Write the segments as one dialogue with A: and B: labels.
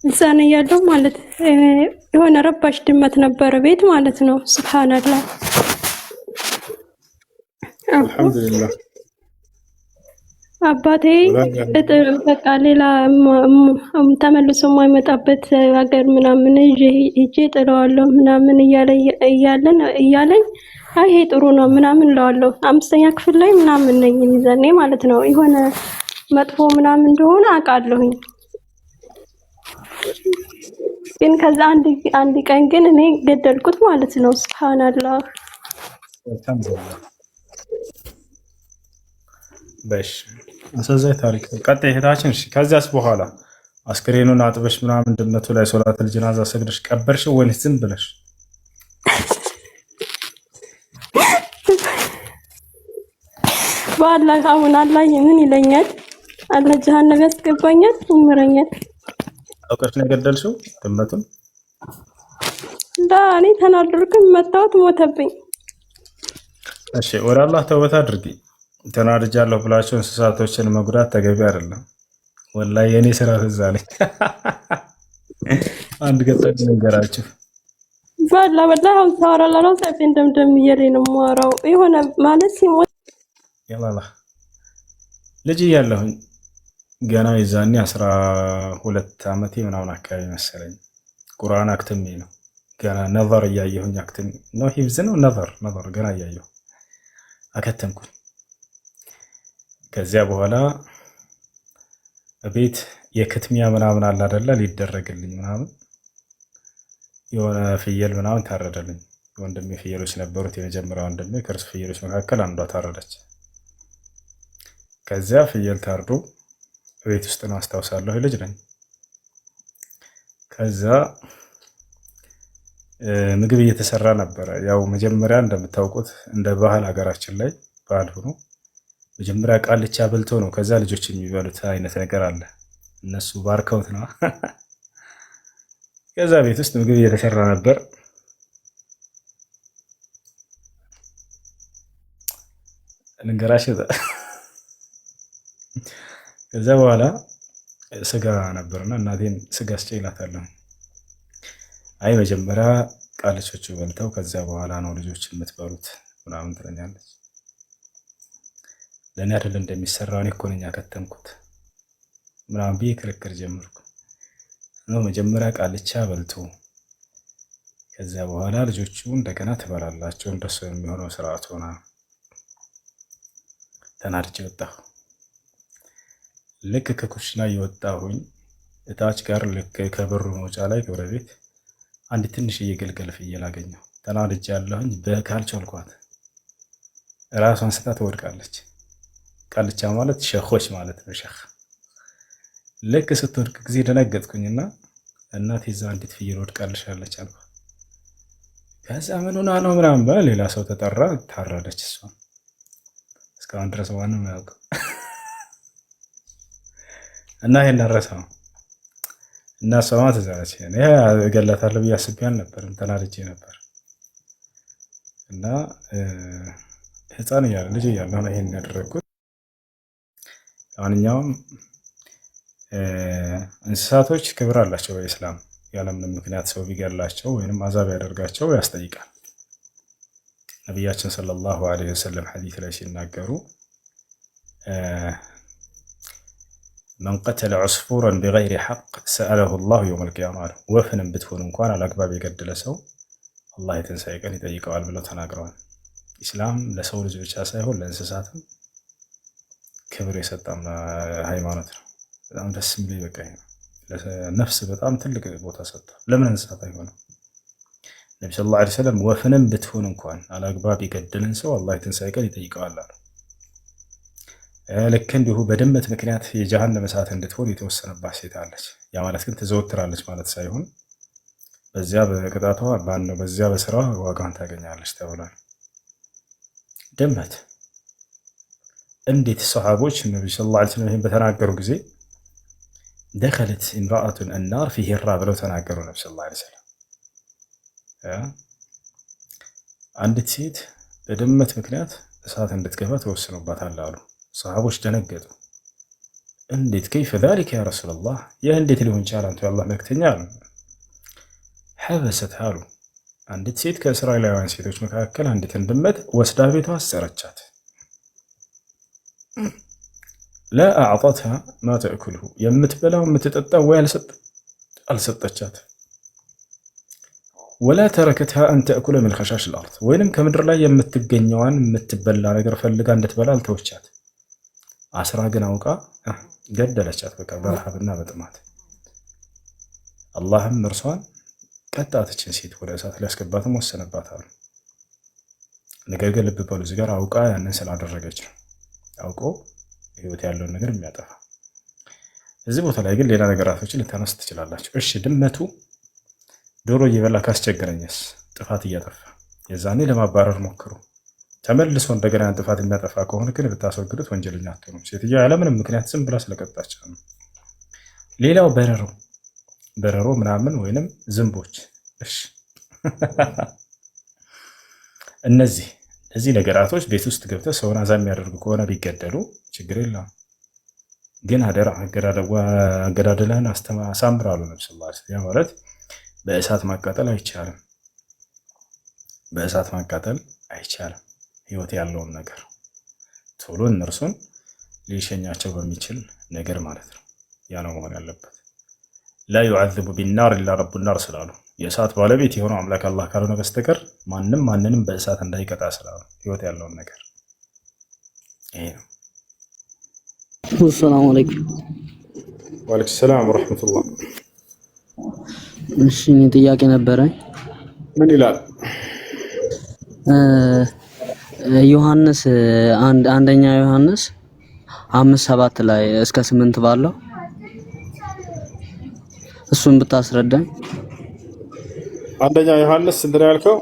A: እዛን ያለው ማለት የሆነ ረባሽ ድመት ነበረ ቤት ማለት ነው። ሱብሃንአላህ
B: አልሐምዱሊላህ
A: አባቴ በቃ ሌላ ተመልሶ የማይመጣበት ሀገር ምናምን ይዤ ጥለዋለሁ ምናምን እያለኝ አይ ይሄ ጥሩ ነው ምናምን እለዋለሁ። 5ኛ ክፍል ላይ ምናምን ነኝ ይዘኔ ማለት ነው። የሆነ መጥፎ ምናምን እንደሆነ አውቃለሁኝ። ግን ከዛ አንድ ቀን ግን እኔ ገደልኩት ማለት ነው። ሱብሃንአላህ
B: በሽ አሳዛኝ ታሪክ ቀጣይ እህታችን። እሺ ከዚያስ በኋላ አስክሬኑን አጥበሽ ምናምን ድመቱ ላይ ሶላተል ጀናዛ ሰግደሽ ቀበርሽ ወይስ ዝም ብለሽ?
A: በአላህ አሁን አላህ ምን ይለኛል? አላህ ጀሃነም ያስገባኛል ይምረኛል።
B: አውቀሽ ነው የገደልሽው ድመቱን?
A: እኔ ተናደርኩኝ፣ መታወት ሞተብኝ።
B: እሺ ወደ አላህ ተውበት አድርጊ። ተናድጃለሁ ብላችሁ እንስሳቶችን መጉዳት ተገቢ አይደለም። ወላሂ የኔ ስራ ትዝ አለኝ። አንድ ገጠመኝ ልንገራችሁ።
A: በላ አሁን ሳወራ ለራሱ አፌን ደምደም እያለኝ ነው የማወራው። የሆነ ማለት ሲሞት
B: ያላላ ልጅ እያለሁኝ ገና የዛኔ 12 ዓመቴ ምናምን አካባቢ መሰለኝ ቁርአን አክትሜ ነው ገና ነቨር እያየሁኝ አክትሜ ነው ሂፍዝ ነው ነቨር ገና እያየሁ አከተምኩኝ። ከዚያ በኋላ ቤት የክትሚያ ምናምን አለ አይደለ ሊደረግልኝ ምናምን የሆነ ፍየል ምናምን ታረደልኝ። ወንድሜ ፍየሎች ነበሩት፣ የመጀመሪያ ወንድሜ። ከእርሱ ፍየሎች መካከል አንዷ ታረደች። ከዚያ ፍየል ታርዶ ቤት ውስጥ ነው አስታውሳለሁ፣ ልጅ ነኝ። ከዛ ምግብ እየተሰራ ነበረ። ያው መጀመሪያ እንደምታውቁት እንደ ባህል ሀገራችን ላይ ባህል ሆኖ መጀመሪያ ቃልቻ በልቶ ነው ከዛ ልጆች የሚበሉት አይነት ነገር አለ። እነሱ ባርከውት ነው። ከዛ ቤት ውስጥ ምግብ እየተሰራ ነበር። ልንገራሽ። ከዛ በኋላ ስጋ ነበርና እናቴን ስጋ አስጨይላታለሁ። አይ መጀመሪያ ቃልቾቹ በልተው ከዚያ በኋላ ነው ልጆች የምትበሉት ምናምን ትለኛለች። ለእኔ አይደል እንደሚሰራው እኔ እኮ ነኝ ያከተምኩት ምናምን ብዬ ክርክር ጀመርኩ። ነው መጀመሪያ ቃልቻ በልቶ ከዚያ በኋላ ልጆቹ እንደገና ትበላላቸው፣ እንደሱ የሚሆነው ስርዓት ሆና ተናድጄ ወጣሁ። ልክ ከኩሽና እየወጣሁኝ እታች ጋር ልክ ከበሩ መውጫ ላይ ግብረ ቤት አንድ ትንሽዬ ግልገል ፍየል አገኘሁ። ተናድጄ ያለሁኝ በካልቾ አልኳት። ራሷን ስታ ትወድቃለች። ቃልቻ ማለት ሸኾች ማለት ነው። ሸኽ ልክ ስትወድቅ ጊዜ ደነገጥኩኝና እናቴ እዛ አንዲት ፍየል ወድቃልሻለች አልኳት። ከዛ ምን ሆና ነው ምናምን በላ ሌላ ሰው ተጠራ፣ ታረደች። እሷ እስካሁን ድረስ ማንም አያውቅም። እና ይሄን ደረሰው እና ሰማ ተዛለች። እኔ እገላታለሁ ብዬ አስቤ አልነበርም፣ ተናድጄ ነበር። እና ህፃን እያለ ልጅ እያለሁ ነው ይሄን ያደረግኩት። ማንኛውም እንስሳቶች ክብር አላቸው በኢስላም። ያለምንም ምክንያት ሰው ቢገላቸው ወይንም አዛብ ያደርጋቸው ያስጠይቃል። ነቢያችን ሰለላሁ ዐለይሂ ወሰለም ሐዲስ ላይ ሲናገሩ መን ቀተለ ዑስፉረን ቢገይሪ ሐቅ ሰአለሁ ላሁ የውመል ቂያማ አሉ። ወፍንም ብትሆን እንኳን አላግባብ የገደለ ሰው አላህ የትንሣኤ ቀን ይጠይቀዋል ብለው ተናግረዋል። ኢስላም ለሰው ልጅ ብቻ ሳይሆን ለእንስሳትም ክብር የሰጠም ሃይማኖት ነው። በጣም ደስ የሚል በቃ ነፍስ በጣም ትልቅ ቦታ ሰጥቷል። ለምን እንስሳት አይሆንም? ነቢ ሰለላሁ ዐለይሂ ወሰለም ወፍንም ብትሆን እንኳን አላግባብ የገደለን ሰው አላህ የትንሣኤ ቀን ይጠይቀዋል አሉ። ልክ እንዲሁ በድመት ምክንያት የጀሃነም እሳት እንድትሆን የተወሰነባት ሴት አለች። ያ ማለት ግን ትዘወትራለች ማለት ሳይሆን በዚያ በቅጣቷ ባነው በዚያ በስራ ዋጋን ታገኛለች ተብሏል። ድመት እንዴት ሰሃቦች ነቢ ሰለላሁ ዐለይሂ ወሰለም ይህን በተናገሩ ጊዜ ደኸለት እምራአቱን አናር ፊ ሂራ ብለው ተናገሩ። ነቢ ሰለላሁ ዐለይሂ ወሰለም አንዲት ሴት በድመት ምክንያት እሳት እንድትገባ ተወስኖባታል አሉ። ሰሃቦች ደነገጡ። እንዴት ከይፈ ዛሊከ ያ ረሱላላህ፣ ይህ እንዴት ሊሆን ቻለ አንተ የአላህ መልእክተኛ አሉ። ሐበሰት አሉ አንዲት ሴት ከእስራኤላውያን ሴቶች መካከል አንዲትን ድመት ወስዳ ቤቷ አሰረቻት። ላ አዕጠትሃ ማ ተእኩልሁ የምትበላው የምትጠጣው ወይ አልሰጠቻት። ወላ ተረከትሃ አን ተእኩለ ምን ኸሻሽ ልአርድ ወይንም ከምድር ላይ የምትገኘዋን የምትበላ ነገር ፈልጋ እንድትበላ አልተወቻት። አስራ ግን አውቃ ገደለቻት፣ በቃ በረሃብና በጥማት። አላህም እርሷን ቀጣትችን ሴት ወደ እሳት ሊያስገባትም ወሰነባታል። ነገር ግን ልብ በሉ እዚህ ጋር አውቃ ያንን ስላደረገች ነው፣ አውቆ ህይወት ያለውን ነገር የሚያጠፋ። እዚህ ቦታ ላይ ግን ሌላ ነገራቶችን ልታነሱ ትችላላችሁ። እሺ ድመቱ ዶሮ እየበላ ካስቸገረኝስ ጥፋት እያጠፋ የዛኔ ለማባረር ሞክሩ። ተመልሶ እንደገና ጥፋት የሚያጠፋ ከሆነ ግን ብታስወግዱት ወንጀለኛ አትሆኑም። ሴትዮዋ ያለምንም ምክንያት ዝም ብላ ስለቀጣች ነው። ሌላው በረሮ ምናምን ወይንም ዝንቦች፣ እሺ እነዚህ ነገራቶች ቤት ውስጥ ገብተው ሰውን አዛ የሚያደርጉ ከሆነ ቢገደሉ ችግር የለውም። ግን አደራ አገዳደልህን አሳምራሉ ነብስ ላ ማለት በእሳት ማቃጠል አይቻልም። በእሳት ማቃጠል አይቻልም። ህይወት ያለውን ነገር ቶሎ እነርሱን ሊሸኛቸው በሚችል ነገር ማለት ነው። ያ ነው መሆን ያለበት። ላ ዩዓዝቡ ቢናር ኢላ ረቡ ናር ስላሉ የእሳት ባለቤት የሆነው አምላክ አላህ ካልሆነ በስተቀር ማንንም በእሳት እንዳይቀጣ ስላሉ ህይወት ያለውን ነገር ይሄ ነው።
C: ሰላም አለይኩም።
B: ወአለይኩም ሰላም ወራህመቱላህ።
C: እሺ ጥያቄ ነበረኝ።
B: ምን ይላል?
C: ዮሐንስ አንደኛ ዮሐንስ 5:7 ላይ እስከ 8 ባለው እሱን ብታስረዳኝ።
B: አንደኛ ዮሐንስ ስንት ነው ያልከው?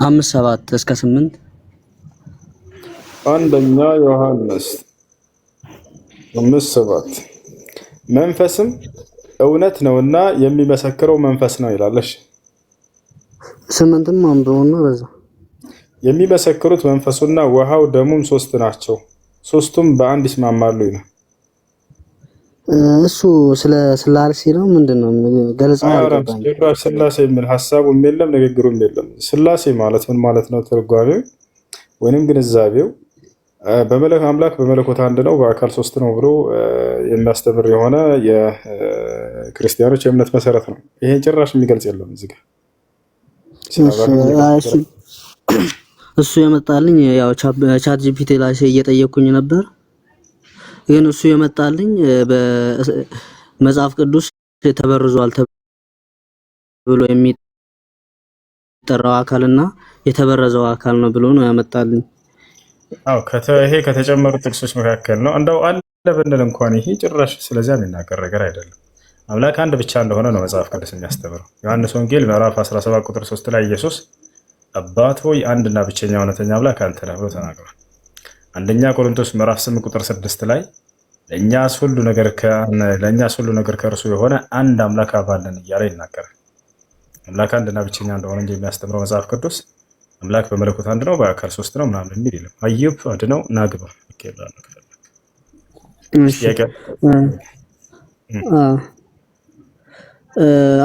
C: 5:7 እስከ 8።
B: አንደኛ ዮሐንስ 5:7 መንፈስም እውነት ነውና የሚመሰክረው መንፈስ ነው ይላለሽ።
C: 8ም አንብበውና በዛ
B: የሚመሰክሩት መንፈሱና ውሃው ደሙም ሶስት ናቸው፣ ሶስቱም በአንድ ይስማማሉ ይላል።
C: እሱ ስለ ስላሴ ነው ምንድነው? ገለጻ አድርገኝ።
B: ስላሴ የሚል ሐሳቡም የለም ንግግሩም የለም። ስላሴ ማለት ምን ማለት ነው? ትርጓሜው ወይንም ግንዛቤው አምላክ በመለኮት አንድ ነው በአካል ሶስት ነው ብሎ የሚያስተምር የሆነ የክርስቲያኖች የእምነት መሰረት ነው። ይሄን ጭራሽ የሚገልጽ የለም እዚህ ጋር።
C: እሱ የመጣልኝ ያው ቻት ጂፒቲ ላይ እየጠየኩኝ ነበር፣ ግን እሱ የመጣልኝ በመጽሐፍ ቅዱስ ተበርዟል ተብሎ የሚጠራው አካልና የተበረዘው አካል ነው ብሎ ነው ያመጣልኝ።
B: ይሄ ከተጨመሩ ጥቅሶች መካከል ነው። እንደው አለ ብንል እንኳን ይሄ ጭራሽ ስለዚያ የሚናገር ነገር አይደለም። አምላክ አንድ ብቻ እንደሆነ ነው መጽሐፍ ቅዱስ የሚያስተምረው። ዮሐንስ ወንጌል ምዕራፍ 17 ቁጥር 3 ላይ ኢየሱስ አባት ሆይ አንድና ብቸኛ እውነተኛ አምላክ አንተ ነህ ብሎ ተናግሯል። አንደኛ ቆሮንቶስ ምዕራፍ 8 ቁጥር 6 ላይ ለእኛስ ሁሉ ነገር ከእርሱ የሆነ አንድ አምላክ አባለን እያለ ይናገራል። አምላክ አንድና ብቸኛ እንደሆነ እንጂ የሚያስተምረው መጽሐፍ ቅዱስ አምላክ በመለኮት አንድ ነው በአካል ሶስት ነው ምናምን የሚል የለም። አዩብ አድነው ናግባ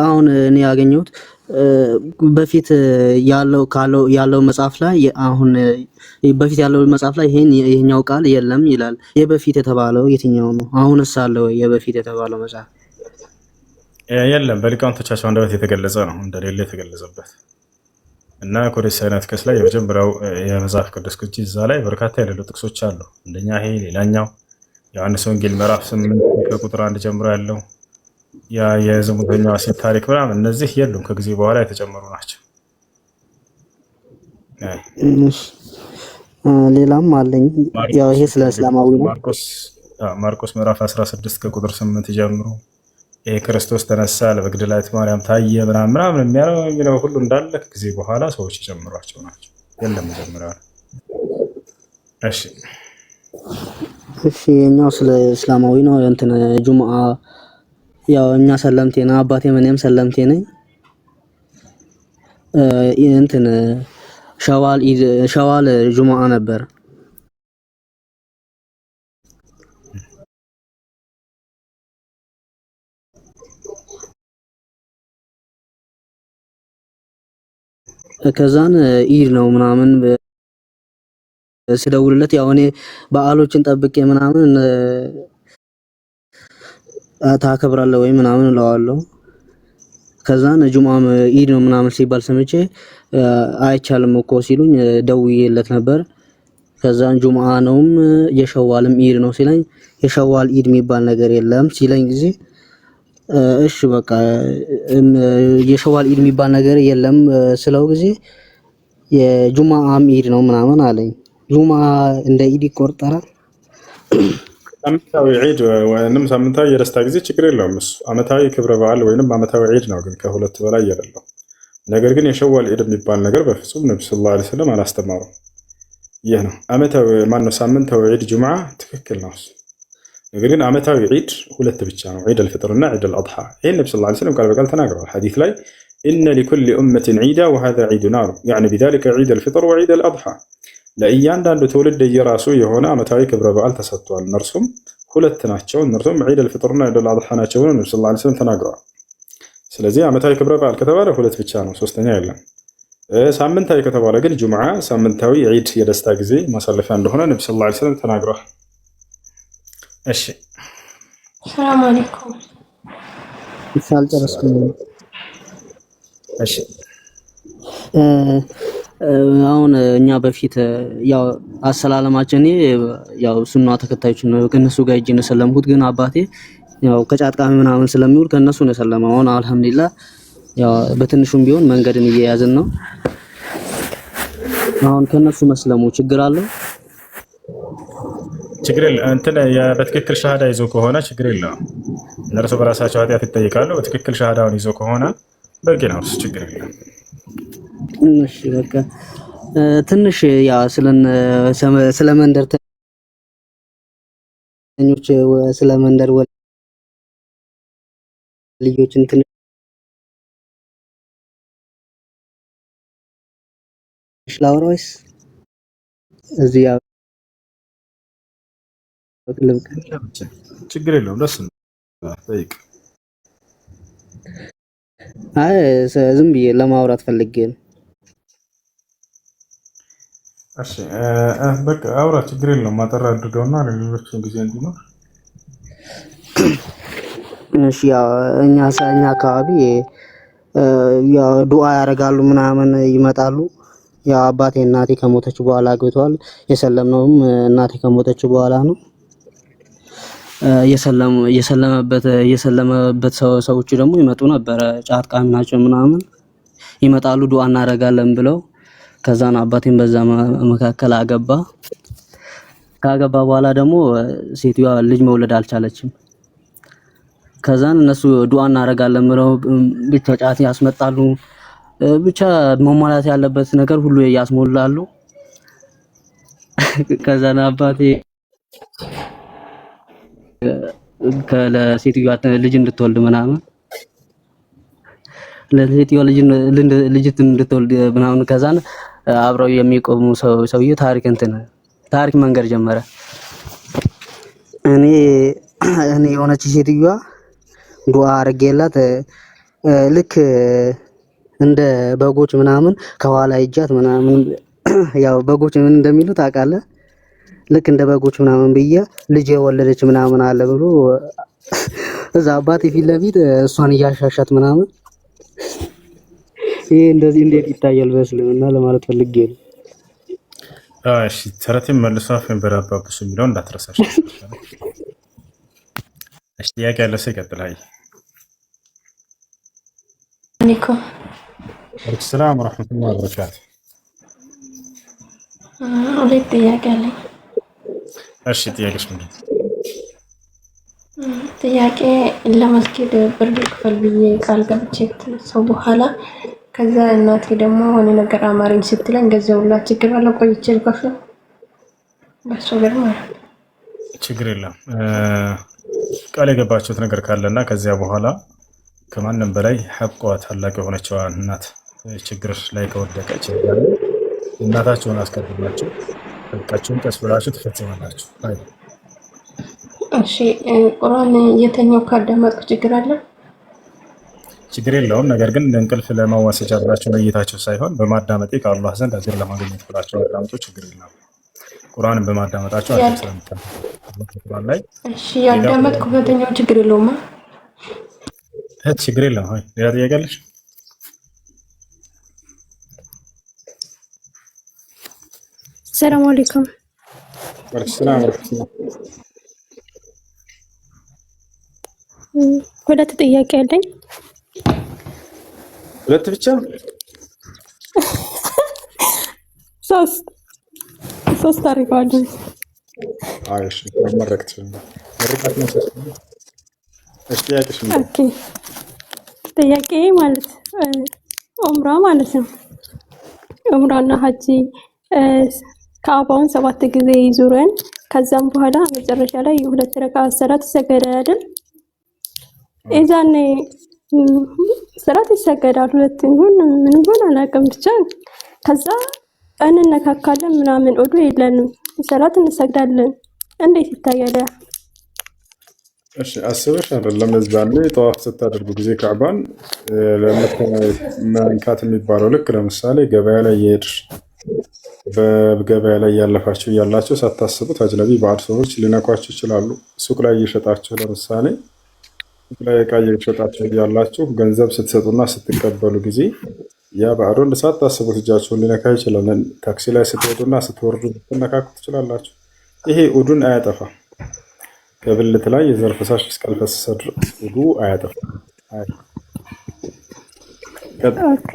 C: አሁን እኔ ያገኘሁት በፊት ያለው መጽሐፍ ላይ አሁን በፊት ያለው መጽሐፍ ላይ ይሄኛው ቃል የለም ይላል። የበፊት የተባለው የትኛው ነው? አሁንስ አለ ወይ የበፊት የተባለው መጽሐፍ?
B: የለም፣ በሊቃውንቶቻቸው አንደበት የተገለጸ ነው እንደሌለ የተገለጸበት እና ኮዴስ አይነት ክስ ላይ የመጀመሪያው የመጽሐፍ ቅዱስ ቅጂ እዛ ላይ በርካታ የሌሉ ጥቅሶች አሉ። አንደኛ ይሄ፣ ሌላኛው ዮሐንስ ወንጌል ምዕራፍ 8 ከቁጥር 1 ጀምሮ ያለው ያ የዝሙተኛዋ ሴት ታሪክ ምናምን እነዚህ የሉም፣ ከጊዜ በኋላ የተጨመሩ ናቸው።
C: ሌላም አለኝ። ያው ይሄ ስለ እስላማዊ ነው።
B: ማርቆስ ምዕራፍ 16 ከቁጥር 8 ጀምሮ ይሄ ክርስቶስ ተነሳ ለመግደላዊት ማርያም ታየ ምናምን የሚለው ሁሉ እንዳለ ከጊዜ በኋላ ሰዎች የጨምሯቸው ናቸው። የለም መጀመሪያ።
C: እሺ የኛው ስለ እስላማዊ ነው። እንትን ጁምአ ያው እኛ ሰለምቴ ነው፣ አባቴ እኔም ሰለምቴ ነኝ። እንትን ሸዋል ጁምአ ነበር። ከዛን ኢድ ነው ምናምን ስደውልለት ያው እኔ በዓሎችን ጠብቄ ምናምን ታከብራለህ ወይ ምናምን እለዋለሁ። ከዛን ጁምዓም ኢድ ነው ምናምን ሲባል ሰምቼ አይቻልም እኮ ሲሉኝ ደውዬለት ነበር። ከዛን ጁምዓ ነውም የሸዋልም ኢድ ነው ሲለኝ የሸዋል ኢድ የሚባል ነገር የለም ሲለኝ ጊዜ እሺ በቃ የሸዋል ኢድ የሚባል ነገር የለም ስለው ጊዜ የጁምዓም ኢድ ነው ምናምን አለኝ። ጁምዓ እንደ ኢድ ይቆጠራል?
B: አመታዊ ዒድ ወይንም ሳምንታዊ የደስታ ጊዜ ችግር የለውም። እሱ አመታዊ ክብረ በዓል ወይንም አመታዊ ዒድ ነው፣ ግን ከሁለት በላይ አይደለም። ነገር ግን የሸዋል ዒድ የሚባል ነገር በፍጹም ነብዩ ሰለላሁ ዐለይሂ ወሰለም አላስተማሩም። ይህ ነው አመታዊ ማነው ሳምንታዊ ዒድ ጁምዓ ትክክል ነው። ነገር ግን አመታዊ ዒድ ሁለት ብቻ ነው፣ ዒድ አልፍጥር እና ዒድ አልአድሓ። ይህን ነብዩ ሰለላሁ ዐለይሂ ወሰለም ቃል በቃል ተናግረዋል ሐዲስ ላይ ኢነ ሊኩሊ ኡመትን ዒዳ ወሃዛ ዒዱና አሉ። ያዕኒ ቢዛሊከ ዒድ አልፍጥር ወዒድ አልአድሓ። ለእያንዳንዱ ትውልድ የራሱ የሆነ አመታዊ ክብረ በዓል ተሰጥቷል። እነርሱም ሁለት ናቸው። እነርሱም ዒድ አልፍጥርና ዒድ አልአድሓ ናቸው ብለው ነብዩ ሰለላሁ ዐለይሂ ወሰለም ተናግረዋል። ስለዚህ አመታዊ ክብረ በዓል ከተባለ ሁለት ብቻ ነው፣ ሶስተኛ የለም። ሳምንታዊ ከተባለ ግን ጁምዓ ሳምንታዊ ዒድ የደስታ ጊዜ ማሳለፊያ እንደሆነ ነብዩ ሰለላሁ ዐለይሂ ወሰለም ተናግረዋል። እሺ
A: ሰላም አለይኩም።
C: ሳልጨረስኩም
B: እሺ
C: አሁን እኛ በፊት ያው አሰላለማችን ያው ሱና ተከታዮች ነው ከነሱ ጋር እጅ ነው ሰለምኩት። ግን አባቴ ያው ከጫጥቃሚ ምናምን ስለሚውል ከነሱ ነው ሰለመው። አሁን አልሐምዱሊላህ ያው በትንሹም ቢሆን መንገድን እየያዝን ነው። አሁን ከነሱ መስለሙ ችግር አለው?
B: ችግር የለም። እንትን በትክክል ሻሃዳ ይዞ ከሆነ ችግር የለውም። እነርሱ በራሳቸው ኃጢአት ይጠይቃሉ። በትክክል ሻሃዳውን ይዞ ከሆነ በቂ ነው፣ እሱ ችግር የለም።
C: እሺ በቃ ትንሽ ያ ስለ መንደርተኞች ስለ መንደር ልጆችን ትንሽ ላውራውስ እዚህ ያው
B: ችግር የለውም። ደስ ነው ጠይቅ።
C: አይ ዝም ብዬ ለማውራት ፈልጌ ነው።
B: እሺ በቃ አውራ፣ ችግር የለውም። ማጠራ አድርገውና ለሌሎችም ጊዜ እንዲኖር።
C: እሺ ያው እኛ አካባቢ ያው ዱዓ ያደርጋሉ ምናምን ይመጣሉ። ያው አባቴ እናቴ ከሞተች በኋላ አግብተዋል። የሰለምነውም እናቴ ከሞተች በኋላ ነው። የሰለመበት ሰዎች ደግሞ ይመጡ ነበር። ጫት ቃሚ ናቸው ምናምን ይመጣሉ ዱዓ እናደርጋለን ብለው። ከዛን አባቴን በዛ መካከል አገባ። ካገባ በኋላ ደግሞ ሴትዮዋ ልጅ መውለድ አልቻለችም። ከዛን እነሱ ዱዓ እናደርጋለን ብለው ብቻ ጫት ያስመጣሉ። ብቻ መሟላት ያለበት ነገር ሁሉ ያስሞላሉ። ከዛን አባቴ ለሴትዮዋ ልጅ እንድትወልድ ምናምን ለሴትዮዋ ልጅ እንድትወልድ ምናምን ከዛን አብረው የሚቆሙ ሰውዬ ታሪክ መንገር ጀመረ። እኔ የሆነች ሴትዮዋ ዱዓ አድርጌላት ልክ እንደ በጎች ምናምን ከኋላ ይጃት ምናምን ያው በጎች ምን እንደሚሉ ታውቃለህ? ልክ እንደ በጎች ምናምን ብዬ ልጅ የወለደች ምናምን አለ ብሎ እዛ አባቴ ፊት ለፊት እሷን እያሻሻት ምናምን። ይሄ እንደዚህ እንዴት ይታያል በእስልምና ለማለት ፈልጌ ነው።
B: እሺ ተረቴም መልሶ አፌን በራባብሱ የሚለው እንዳትረሳሽ። እሺ ጥያቄ ያለ ሰው ይቀጥላል።
A: አለይኩም
B: ሰላም ወራህመቱላሂ ወበረካቱ።
A: ሁለት ጥያቄ አለኝ።
B: እሺ ጥያቄሽ ምንድን ነው?
A: ጥያቄ ለመስጊድ ብር ክፈል ብዬ ቃል ገብቼ ሰው በኋላ ከዛ እናቴ ደግሞ ሆነ ነገር አማረኝ ስትለኝ ገዘውላት ችግር አለ ቆይቼ ልከፍል በሱ ብር ማለት
B: ችግር የለም። ቃል የገባችሁት ነገር ካለና ከዚያ በኋላ ከማንም በላይ ሐቋ ታላቅ የሆነችዋ እናት ችግር ላይ ከወደቀች እናታችሁን አስቀድማችሁ ሐቃችሁን ቀስ ብላችሁ ትፈጽማላችሁ።
A: እሺ ቁርአን የተኛው ካዳመጥኩ ችግር አለ?
B: ችግር የለውም። ነገር ግን እንቅልፍ ለማዋሰጃ ብላችሁ ለይታችሁ ሳይሆን በማዳመጤ ከአላህ ዘንድ አጅር ለማግኘት ብላችሁ አዳምጡ። ችግር የለም። ቁርአንን በማዳመጣችሁ አጅር ስለምታገኙ ቁርአን ላይ
D: እሺ፣ ያዳመጥኩ ከተኛው ችግር የለውም።
B: ችግር የለም። ሆይ ሌላ ጥያቄ አለሽ?
A: ሰላም አለይኩም።
B: ሰላም
A: ሁለት ጥያቄ አለኝ።
B: ሁለት ብቻ?
A: ሶስት አድርገዋለሁ።
B: እሺ መረቅት ነው።
A: ኦኬ ጥያቄ ማለት ዑምራ ማለት ነው። ዑምራና ሀጂ ካዕባውን 7 ጊዜ ይዙረን ከዛም በኋላ መጨረሻ ላይ የሁለት ረካዓ ሰላት ይሰገዳል አይደል? እዛኔ ሰላት ይሰገዳል። ሁለት ይሁን ምን ይሁን አላውቅም፣ ብቻ ከዛ እንነካካለን ምናምን ኦዶ የለንም፣ ሰላት እንሰግዳለን። እንዴት ይታያል?
E: እሺ አስበሽ አይደለም እዛኔ ጠዋፍ ስታደርጉ ጊዜ ካዕባን መንካት የሚባለው ልክ ለምሳሌ ገበያ ላይ የሄድሽ በገበያ ላይ ያለፋችሁ እያላችሁ ሳታስቡት አጅነቢ ባዕድ ሰዎች ሊነኳችሁ ይችላሉ። ሱቅ ላይ እየሸጣችሁ ለምሳሌ ሱቅ ላይ ዕቃ እየሸጣችሁ እያላችሁ ገንዘብ ስትሰጡና ስትቀበሉ ጊዜ ያ ባዕድ ወንድ ሳታስቡት እጃችሁን ሊነካ ይችላል። ታክሲ ላይ ስትሄዱና ስትወርዱ ልትነካኩ ትችላላችሁ። ይሄ ኡዱን አያጠፋም። ከብልት ላይ የዘር ፈሳሽ እስካልፈሰሰ ድረስ ኡዱ አያጠፋም።
A: ኦኬ